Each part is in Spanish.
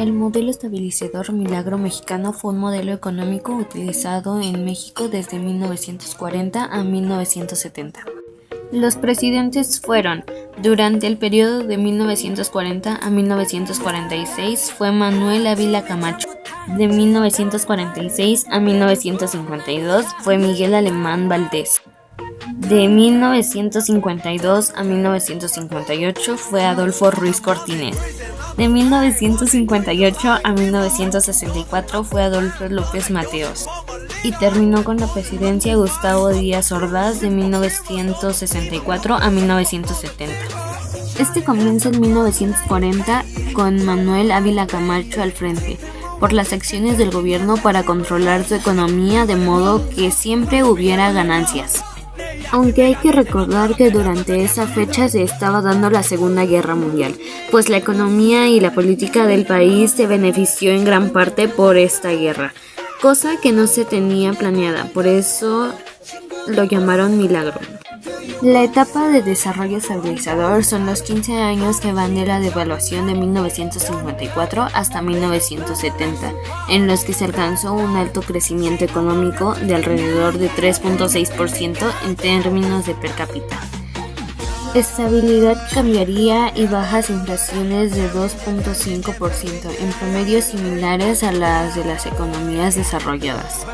El modelo estabilizador Milagro Mexicano fue un modelo económico utilizado en México desde 1940 a 1970. Los presidentes fueron, durante el periodo de 1940 a 1946 fue Manuel Ávila Camacho, de 1946 a 1952 fue Miguel Alemán Valdés, de 1952 a 1958 fue Adolfo Ruiz Cortines, de 1958 a 1964 fue Adolfo López Mateos y terminó con la presidencia Gustavo Díaz Ordaz de 1964 a 1970. Este comienza en 1940 con Manuel Ávila Camacho al frente, por las acciones del gobierno para controlar su economía de modo que siempre hubiera ganancias. Aunque hay que recordar que durante esa fecha se estaba dando la Segunda Guerra Mundial, pues la economía y la política del país se benefició en gran parte por esta guerra, cosa que no se tenía planeada, por eso lo llamaron milagro. La etapa de desarrollo estabilizador son los 15 años que van de la devaluación de 1954 hasta 1970, en los que se alcanzó un alto crecimiento económico de alrededor de 3.6% en términos de per cápita. Estabilidad cambiaría y bajas inflaciones de 2.5%, en promedio similares a las de las economías desarrolladas.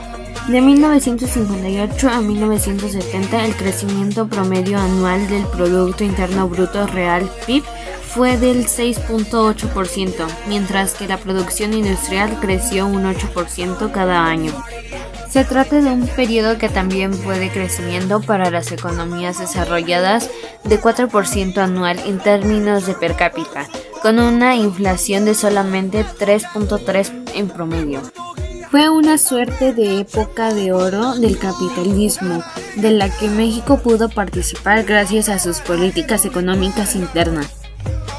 De 1958 a 1970, el crecimiento promedio anual del Producto Interno Bruto Real (PIB) fue del 6.8%, mientras que la producción industrial creció un 8% cada año. Se trata de un periodo que también fue de crecimiento para las economías desarrolladas de 4% anual en términos de per cápita, con una inflación de solamente 3.3% en promedio. Fue una suerte de época de oro del capitalismo, de la que México pudo participar gracias a sus políticas económicas internas.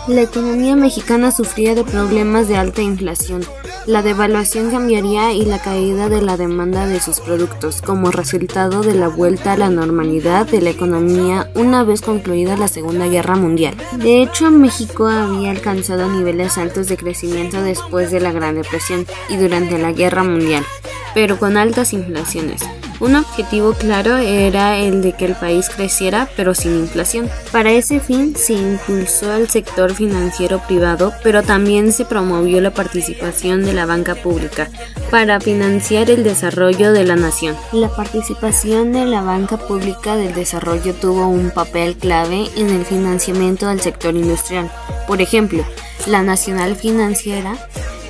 La economía mexicana sufría de problemas de alta inflación, la devaluación cambiaría y la caída de la demanda de sus productos como resultado de la vuelta a la normalidad de la economía una vez concluida la Segunda Guerra Mundial. De hecho, México había alcanzado niveles altos de crecimiento después de la Gran Depresión y durante la Guerra Mundial, pero con altas inflaciones. Un objetivo claro era el de que el país creciera, pero sin inflación. Para ese fin se impulsó al sector financiero privado, pero también se promovió la participación de la banca pública para financiar el desarrollo de la nación. La participación de la banca pública del desarrollo tuvo un papel clave en el financiamiento del sector industrial. Por ejemplo, la Nacional Financiera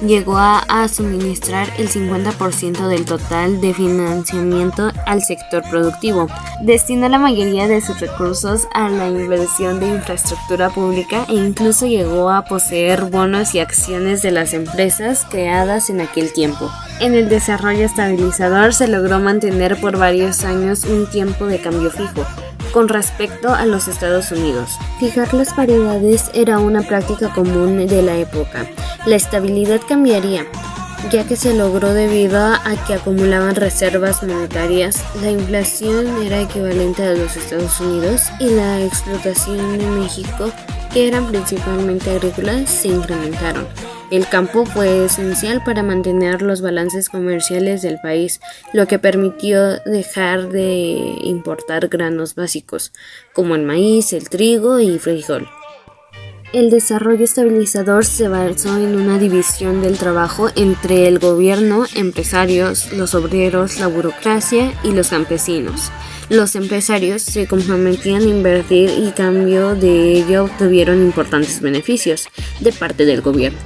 llegó a suministrar el 50% del total de financiamiento al sector productivo. Destinó la mayoría de sus recursos a la inversión de infraestructura pública e incluso llegó a poseer bonos y acciones de las empresas creadas en aquel tiempo. En el desarrollo estabilizador se logró mantener por varios años un tiempo de cambio fijo con respecto a los Estados Unidos. Fijar las paridades era una práctica común de la época. La estabilidad cambiaría, ya que se logró debido a que acumulaban reservas monetarias, la inflación era equivalente a los Estados Unidos y la explotación de México, que eran principalmente agrícolas, se incrementaron. El campo fue esencial para mantener los balances comerciales del país, lo que permitió dejar de importar granos básicos, como el maíz, el trigo y frijol. El desarrollo estabilizador se basó en una división del trabajo entre el gobierno, empresarios, los obreros, la burocracia y los campesinos. Los empresarios se comprometían a invertir y a cambio de ello obtuvieron importantes beneficios de parte del gobierno,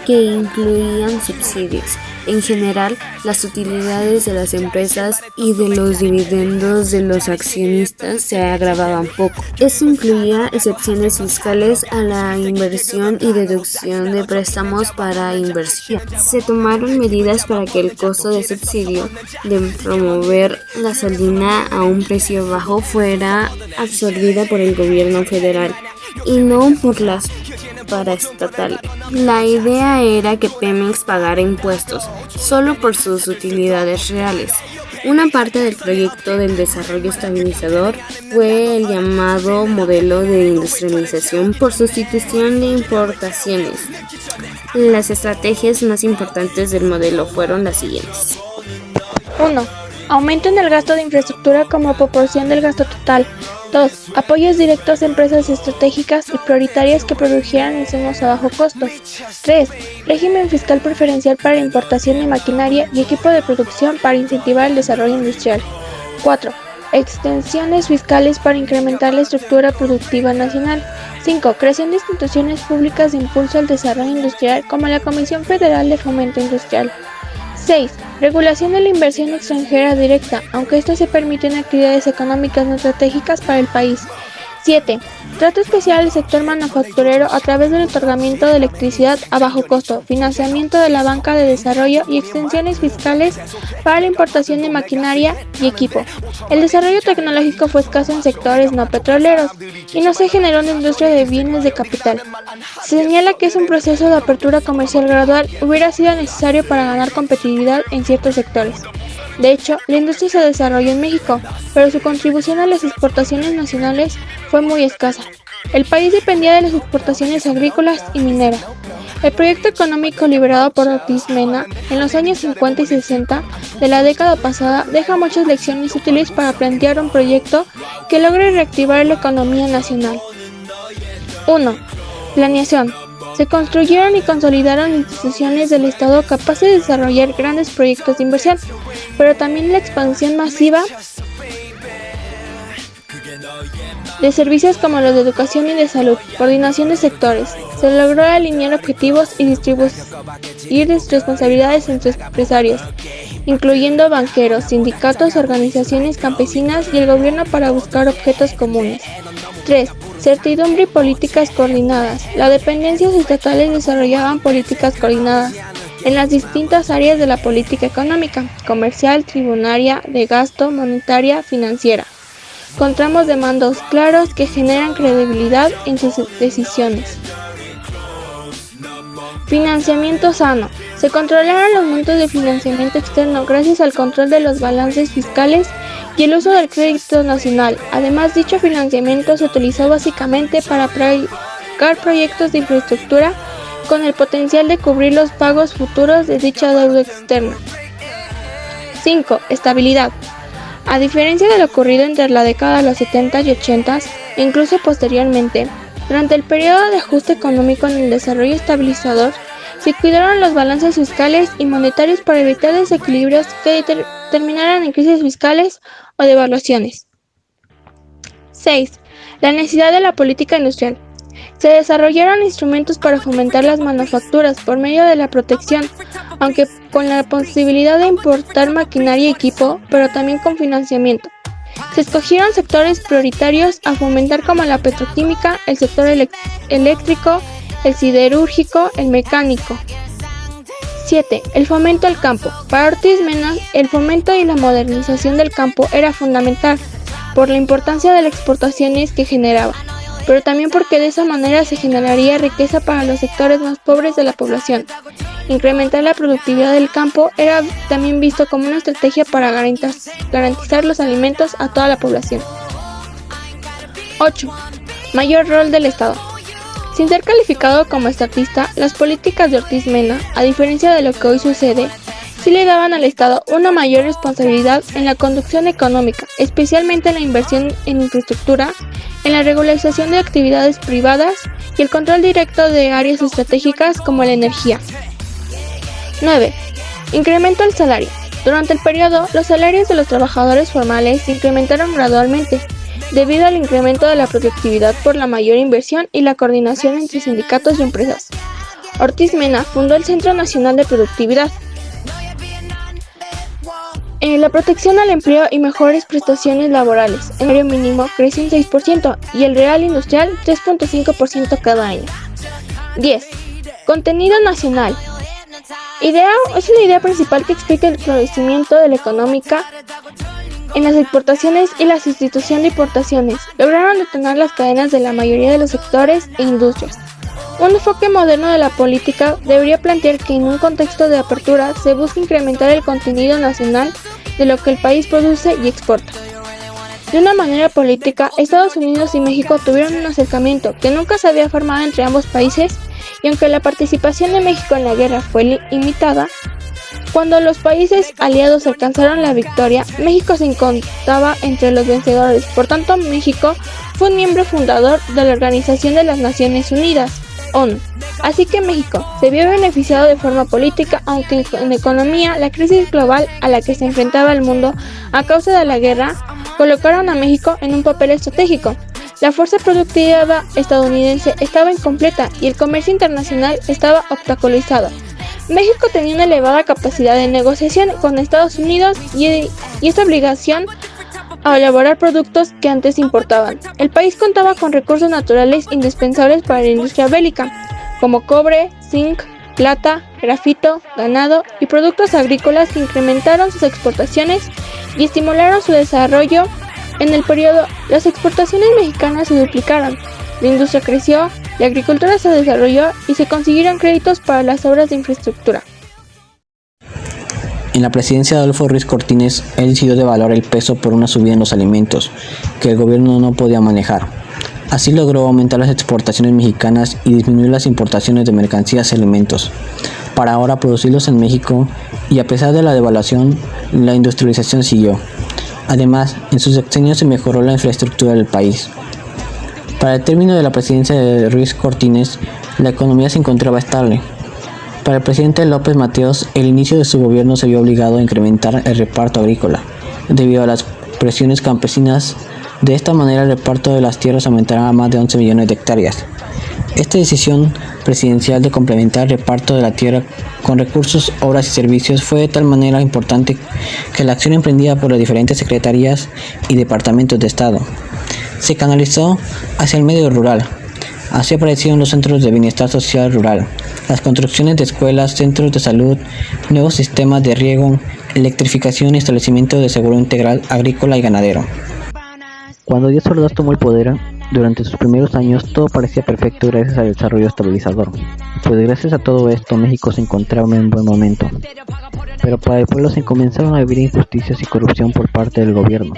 que incluían subsidios. En general, las utilidades de las empresas y de los dividendos de los accionistas se agravaban poco. Eso incluía excepciones fiscales a la inversión y deducción de préstamos para inversión. Se tomaron medidas para que el costo de subsidio de promover la gasolina a un precio bajo fuera absorbida por el gobierno federal y no por las paraestatal. La idea era que Pemex pagara impuestos solo por sus utilidades reales. Una parte del proyecto del desarrollo estabilizador fue el llamado modelo de industrialización por sustitución de importaciones. Las estrategias más importantes del modelo fueron las siguientes. 1. Aumento en el gasto de infraestructura como proporción del gasto total. 2. Apoyos directos a empresas estratégicas y prioritarias que produjeran insumos a bajo costo. 3. Régimen fiscal preferencial para la importación de maquinaria y equipo de producción para incentivar el desarrollo industrial. 4. Extensiones fiscales para incrementar la estructura productiva nacional. 5. Creación de instituciones públicas de impulso al desarrollo industrial como la Comisión Federal de Fomento Industrial. 6. Regulación de la inversión extranjera directa, aunque esto se permite en actividades económicas no estratégicas para el país. 7. Trato especial al sector manufacturero a través del otorgamiento de electricidad a bajo costo, financiamiento de la banca de desarrollo y extensiones fiscales para la importación de maquinaria y equipo. El desarrollo tecnológico fue escaso en sectores no petroleros y no se generó una industria de bienes de capital. Se señala que un proceso de apertura comercial gradual hubiera sido necesario para ganar competitividad en ciertos sectores. De hecho, la industria se desarrolló en México, pero su contribución a las exportaciones nacionales fue muy escasa. El país dependía de las exportaciones agrícolas y mineras. El proyecto económico liderado por Ortiz Mena en los años 50 y 60 de la década pasada deja muchas lecciones útiles para plantear un proyecto que logre reactivar la economía nacional. 1. Planeación. Se construyeron y consolidaron instituciones del Estado capaces de desarrollar grandes proyectos de inversión, pero también la expansión masiva de servicios como los de educación y de salud, coordinación de sectores. Se logró alinear objetivos y distribuir responsabilidades entre empresarios, incluyendo banqueros, sindicatos, organizaciones campesinas y el gobierno para buscar objetos comunes. 3. Certidumbre y políticas coordinadas. Las dependencias estatales desarrollaban políticas coordinadas en las distintas áreas de la política económica, comercial, tributaria, de gasto, monetaria, financiera, con tramos de mandos claros que generan credibilidad en sus decisiones. Financiamiento sano. Se controlaron los montos de financiamiento externo gracias al control de los balances fiscales y el uso del crédito nacional. Además, dicho financiamiento se utilizó básicamente para pagar proyectos de infraestructura con el potencial de cubrir los pagos futuros de dicha deuda externa. 5. Estabilidad. A diferencia de lo ocurrido entre la década de los 70 y 80, e incluso posteriormente, durante el periodo de ajuste económico en el desarrollo estabilizador, se cuidaron los balances fiscales y monetarios para evitar desequilibrios que terminaran en crisis fiscales o devaluaciones. 6. La necesidad de la política industrial. Se desarrollaron instrumentos para fomentar las manufacturas por medio de la protección, aunque con la posibilidad de importar maquinaria y equipo, pero también con financiamiento. Se escogieron sectores prioritarios a fomentar como la petroquímica, el sector eléctrico, el siderúrgico, el mecánico. 7. El fomento al campo. Para Ortiz Mena, el fomento y la modernización del campo era fundamental por la importancia de las exportaciones que generaba, pero también porque de esa manera se generaría riqueza para los sectores más pobres de la población. Incrementar la productividad del campo era también visto como una estrategia para garantizar los alimentos a toda la población. 8. Mayor rol del Estado. Sin ser calificado como estatista, las políticas de Ortiz Mena, a diferencia de lo que hoy sucede, sí le daban al Estado una mayor responsabilidad en la conducción económica, especialmente en la inversión en infraestructura, en la regularización de actividades privadas y el control directo de áreas estratégicas como la energía. 9. Incremento del salario. Durante el periodo, los salarios de los trabajadores formales se incrementaron gradualmente, debido al incremento de la productividad por la mayor inversión y la coordinación entre sindicatos y empresas. Ortiz Mena fundó el Centro Nacional de Productividad. La protección al empleo y mejores prestaciones laborales. El salario mínimo creció un 6% y el real industrial 3.5% cada año. 10. Contenido nacional. Es una idea principal que explica el crecimiento de la económica en las exportaciones y la sustitución de importaciones. Lograron detonar las cadenas de la mayoría de los sectores e industrias. Un enfoque moderno de la política debería plantear que en un contexto de apertura se busca incrementar el contenido nacional de lo que el país produce y exporta. De una manera política, Estados Unidos y México tuvieron un acercamiento que nunca se había formado entre ambos países y aunque la participación de México en la guerra fue limitada, cuando los países aliados alcanzaron la victoria, México se encontraba entre los vencedores. Por tanto, México fue un miembro fundador de la Organización de las Naciones Unidas, ONU. Así que México se vio beneficiado de forma política, aunque en economía, la crisis global a la que se enfrentaba el mundo a causa de la guerra colocaron a México en un papel estratégico. La fuerza productiva estadounidense estaba incompleta y el comercio internacional estaba obstaculizado. México tenía una elevada capacidad de negociación con Estados Unidos y esta obligación a elaborar productos que antes importaban. El país contaba con recursos naturales indispensables para la industria bélica, como cobre, zinc, plata, grafito, ganado y productos agrícolas que incrementaron sus exportaciones y estimularon su desarrollo. En el periodo, las exportaciones mexicanas se duplicaron, la industria creció, la agricultura se desarrolló y se consiguieron créditos para las obras de infraestructura. En la presidencia de Adolfo Ruiz Cortines, él decidió devaluar el peso por una subida en los alimentos, que el gobierno no podía manejar. Así logró aumentar las exportaciones mexicanas y disminuir las importaciones de mercancías y alimentos, para ahora producirlos en México, y a pesar de la devaluación, la industrialización siguió. Además, en sus sexenios se mejoró la infraestructura del país. Para el término de la presidencia de Ruiz Cortines, la economía se encontraba estable. Para el presidente López Mateos, el inicio de su gobierno se vio obligado a incrementar el reparto agrícola, debido a las presiones campesinas. De esta manera, el reparto de las tierras aumentará a más de 11 millones de hectáreas. Esta decisión presidencial de complementar el reparto de la tierra con recursos, obras y servicios fue de tal manera importante que la acción emprendida por las diferentes secretarías y departamentos de Estado se canalizó hacia el medio rural. Así aparecieron los centros de bienestar social rural, las construcciones de escuelas, centros de salud, nuevos sistemas de riego, electrificación y establecimiento de seguro integral agrícola y ganadero. Cuando Díaz Ordaz tomó el poder, durante sus primeros años todo parecía perfecto gracias al desarrollo estabilizador. Pues gracias a todo esto México se encontraba en un buen momento. Pero para el pueblo se comenzaron a vivir injusticias y corrupción por parte del gobierno.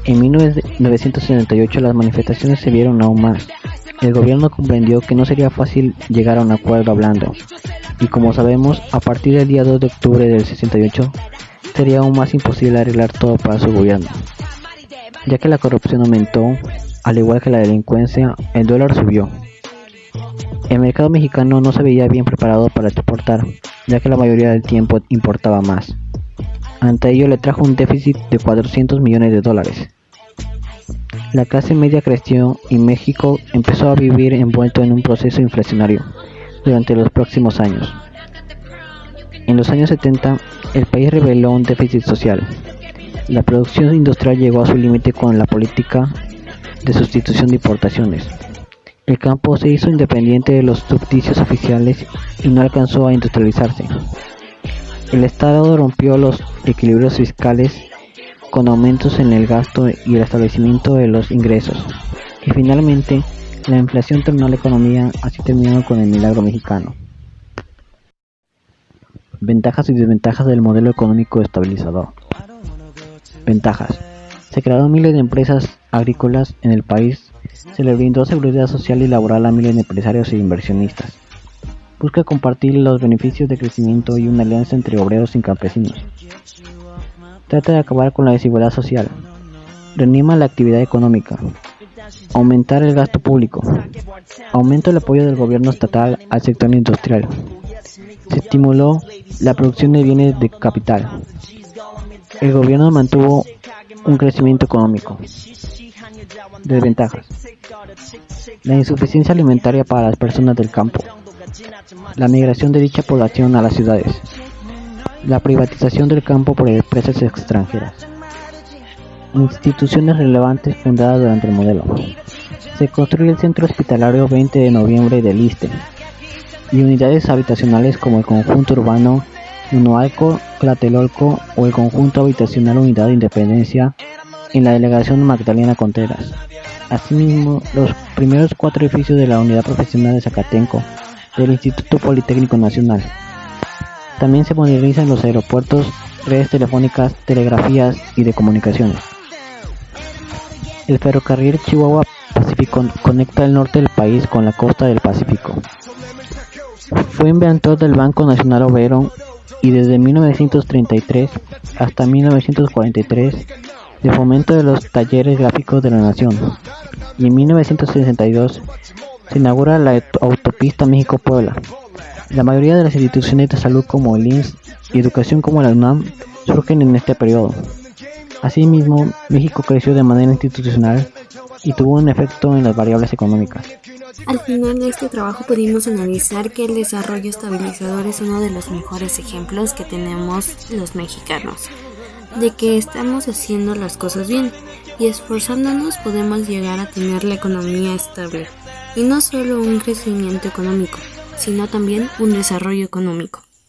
En 1978 las manifestaciones se vieron aún más. El gobierno comprendió que no sería fácil llegar a un acuerdo hablando, y como sabemos, a partir del día 2 de octubre del 68, sería aún más imposible arreglar todo para su gobierno, ya que la corrupción aumentó, al igual que la delincuencia. El dólar subió. El mercado mexicano no se veía bien preparado para exportar, ya que la mayoría del tiempo importaba más. Ante ello le trajo un déficit de 400 millones de dólares. La clase media creció y México empezó a vivir envuelto en un proceso inflacionario durante los próximos años. En los años 70, el país reveló un déficit social. La producción industrial llegó a su límite con la política de sustitución de importaciones. El campo se hizo independiente de los subsidios oficiales y no alcanzó a industrializarse. El Estado rompió los equilibrios fiscales con aumentos en el gasto y el establecimiento de los ingresos. Y finalmente, la inflación tornó a la economía, así terminando con el milagro mexicano. Ventajas y desventajas del modelo económico estabilizador. Ventajas. Se crearon miles de empresas agrícolas en el país, se le brindó seguridad social y laboral a miles de empresarios e inversionistas. Busca compartir los beneficios de crecimiento y una alianza entre obreros y campesinos. Trata de acabar con la desigualdad social. Reanima la actividad económica. Aumentar el gasto público. Aumenta el apoyo del gobierno estatal al sector industrial. Se estimuló la producción de bienes de capital. El gobierno mantuvo un crecimiento económico. Desventajas. La insuficiencia alimentaria para las personas del campo. La migración de dicha población a las ciudades. La privatización del campo por empresas extranjeras. Instituciones relevantes fundadas durante el modelo. Se construye el Centro Hospitalario 20 de Noviembre del ISSSTE y unidades habitacionales como el Conjunto Urbano Unoalco, Tlatelolco o el Conjunto Habitacional Unidad de Independencia en la Delegación Magdalena Contreras. Asimismo, los primeros 4 edificios de la Unidad Profesional de Zacatenco del Instituto Politécnico Nacional. También se modernizan los aeropuertos, redes telefónicas, telegrafías y de comunicaciones. El ferrocarril Chihuahua Pacífico conecta el norte del país con la costa del Pacífico. Fue inventor del Banco Nacional Obrero y desde 1933 hasta 1943 de fomento de los talleres gráficos de la nación. Y en 1962 se inaugura la autopista México-Puebla. La mayoría de las instituciones de salud como el IMSS y educación como la UNAM surgen en este periodo. Asimismo, México creció de manera institucional y tuvo un efecto en las variables económicas. Al final de este trabajo pudimos analizar que el desarrollo estabilizador es uno de los mejores ejemplos que tenemos los mexicanos, de que estamos haciendo las cosas bien y esforzándonos podemos llegar a tener la economía estable, y no solo un crecimiento económico, sino también un desarrollo económico.